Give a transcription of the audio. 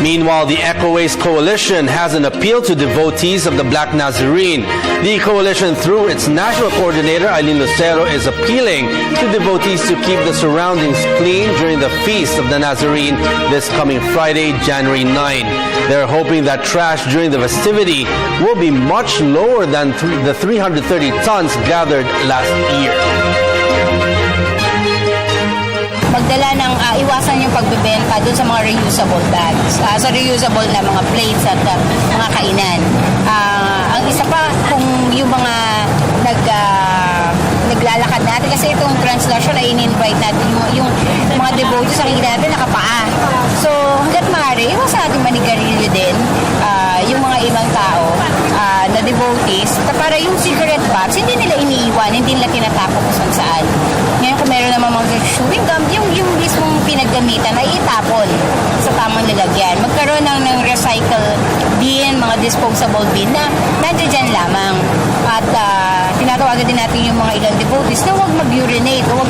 Meanwhile, the Ecoways Coalition has an appeal to devotees of the Black Nazarene. The coalition, through its national coordinator, Eileen Lucero, is appealing to devotees to keep the surroundings clean during the Feast of the Nazarene this coming Friday, January 9. They're hoping that trash during the festivity will be much lower than the 330 tons gathered last year. Magdala ng iwasan yung pagbebenta doon sa mga reusable bags, sa reusable na mga plates at mga kainan. Ang isa pa, kung yung mga naglalakad natin, kasi itong translation ay in-invite natin yung mga devotees sa natin nakapaa. So hanggat maaari, iwas natin manigarilyo din yung mga ibang tao na devotees, para yung cigarette box, hindi nila iniiwan, hindi nila tinatapon kung saan. Ngayon kung meron naman mga chewing gum, yung mismong pinaggamitan ay itapon sa tamang nilagyan. Magkaroon ng recycle bin, mga disposable bin na nandiyan lamang. At tinatawagan din natin yung mga ilang devotees na huwag mag-urinate, huwag